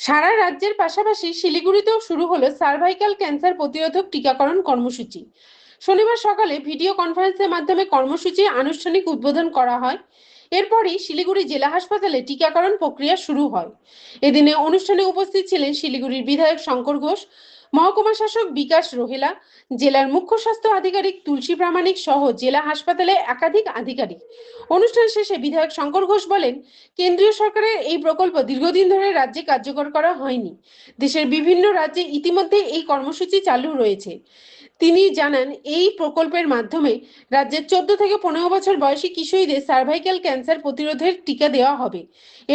সারা রাজ্যের পাশাপাশি শিলিগুড়িতেও শুরু হলো সার্ভাইকাল ক্যান্সার প্রতিরোধক টিকাকরণ কর্মসূচি। শনিবার সকালে ভিডিও কনফারেন্সের মাধ্যমে কর্মসূচি আনুষ্ঠানিক উদ্বোধন করা হয়। এরপরই শিলিগুড়ি জেলা হাসপাতালে টিকাকরণ প্রক্রিয়া শুরু হয়। এদিনে অনুষ্ঠানে উপস্থিত ছিলেন শিলিগুড়ির বিধায়ক শঙ্কর ঘোষ, মহকুমা শাসক বিকাশ রোহেলা, জেলার মুখ্য স্বাস্থ্য আধিকারিক তুলসী প্রামাণিক সহ জেলা হাসপাতালে একাধিক আধিকারিক। অনুষ্ঠান শেষে বিধায়ক শঙ্কর ঘোষ বলেন, কেন্দ্রীয় সরকারের এই প্রকল্প দীর্ঘদিন ধরে রাজ্যে কার্যকর করা হয়নি। দেশের বিভিন্ন রাজ্যে ইতিমধ্যে এই কর্মসূচি চালু রয়েছে। তিনি জানান, এই প্রকল্পের মাধ্যমে রাজ্যের 14 থেকে 15 বছর বয়সী কিশোরীদের সার্ভাইকাল ক্যান্সার প্রতিরোধের টিকা দেওয়া হবে।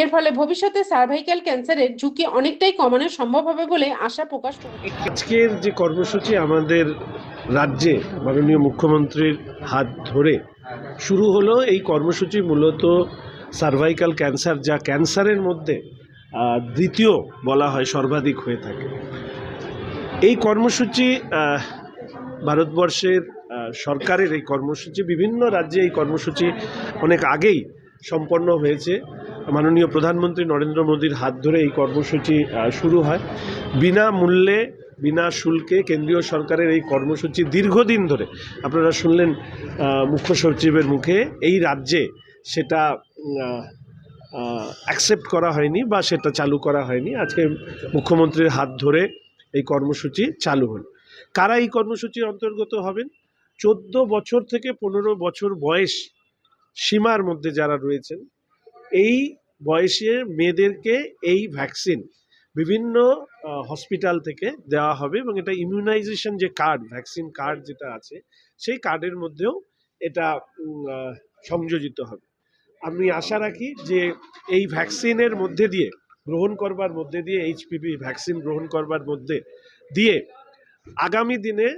এর ফলে ভবিষ্যতে সার্ভাইকাল ক্যান্সারের ঝুঁকি অনেকটাই কমানো সম্ভব হবে বলে আশা প্রকাশ করেন। আজকের যে কর্মসূচি আমাদের রাজ্যে মাননীয় মুখ্যমন্ত্রীর হাত ধরে শুরু হলো, এই কর্মসূচি মূলত সার্ভাইকাল ক্যান্সার, যা ক্যান্সারের মধ্যে দ্বিতীয় বলা হয়, সর্বাধিক হয়ে থাকে। এই কর্মসূচি ভারতবর্ষের সরকারের এই কর্মসূচি, বিভিন্ন রাজ্যে এই কর্মসূচি অনেক আগেই সম্পন্ন হয়েছে। মাননীয় প্রধানমন্ত্রী নরেন্দ্র মোদীর হাত ধরে এই কর্মসূচি শুরু হয়। বিনামূল্যে, বিনা শুল্কে কেন্দ্রীয় সরকারের এই কর্মসূচি দীর্ঘদিন ধরে, আপনারা শুনলেন মুখ্য সচিবের মুখে, এই রাজ্যে সেটা অ্যাকসেপ্ট করা হয়নি বা সেটা চালু করা হয়নি। আজকে মুখ্যমন্ত্রীর হাত ধরে এই কর্মসূচি চালু হল। কারা এই কর্মসূচির অন্তর্গত হবেন? 14 বছর থেকে 15 বছর বয়স সীমার মধ্যে যারা রয়েছেন, এই বয়সে মেয়েদেরকে এই ভ্যাকসিন বিভিন্ন হসপিটাল থেকে দেওয়া হবে এবং এটা ইমিউনাইজেশন যে কার্ড, ভ্যাকসিন কার্ড যেটা আছে, সেই কার্ডের মধ্যেও এটা সংযোজিত হবে। আমি আশা রাখি যে এই ভ্যাকসিনের মধ্যে দিয়ে গ্রহণ করবার মধ্যে দিয়ে, এইচপিভি ভ্যাকসিন গ্রহণ করবার মধ্যে দিয়ে আগামী দিনে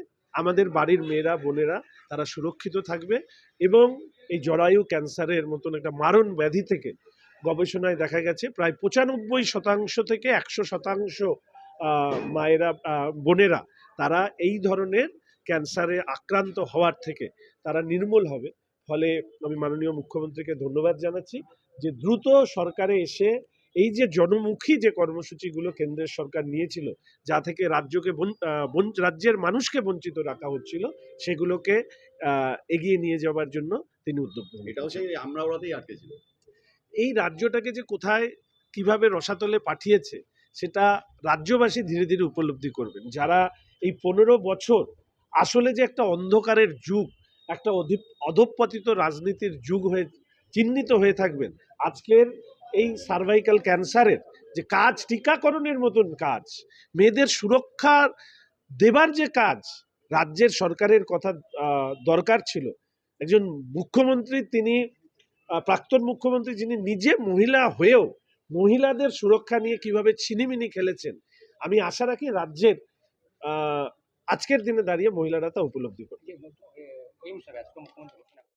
আমাদের বাড়ির মেয়েরা, বোনেরা তারা সুরক্ষিত থাকবে এবং এই জরায়ু ক্যান্সারের মতন একটা মারণ ব্যাধি থেকে গবেষণায় দেখা গেছে প্রায় 95% থেকে 100% মায়েরা, বোনেরা তারা এই ধরনের ক্যান্সারে আক্রান্ত হওয়ার থেকে তারা নির্মূল হবে। ফলে আমি মাননীয় মুখ্যমন্ত্রীকে ধন্যবাদ জানাচ্ছি যে দ্রুত সরকারে এসে এই যে জনমুখী যে কর্মসূচিগুলো কেন্দ্রের সরকার নিয়েছিল, যা থেকে রাজ্যের মানুষকে বঞ্চিত রাখা হচ্ছিল, সেগুলোকে এগিয়ে নিয়ে যাওয়ার জন্য তিনি উদ্যোগ নেন। এটাও সেই আমরাওড়াতেই আটকে ছিল। এই রাজ্যটাকে যে কোথায় কিভাবে রসাতলে পাঠিয়েছে সেটা রাজ্যবাসী ধীরে ধীরে উপলব্ধি করবেন। যারা এই 15 বছর আসলে যে একটা অন্ধকারের যুগ, একটা অধঃপতিত রাজনীতির যুগ হয়ে চিহ্নিত হয়ে থাকবেন, আজকের এই সার্ভাইকাল ক্যান্সারের যে কাজ, টিকাকরণের মতন কাজ, মেয়েদের সুরক্ষা দেবার যে কাজ রাজ্যের সরকারের কথা দরকার ছিল, একজন মুখ্যমন্ত্রী, তিনি প্রাক্তন মুখ্যমন্ত্রী, যিনি নিজে মহিলা হয়েও মহিলাদের সুরক্ষা নিয়ে কিভাবে ছিনিমিনি খেলেছেন, আমি আশা রাখি রাজ্যের আজকের দিনে দাঁড়িয়ে মহিলারা তা উপলব্ধি করবে।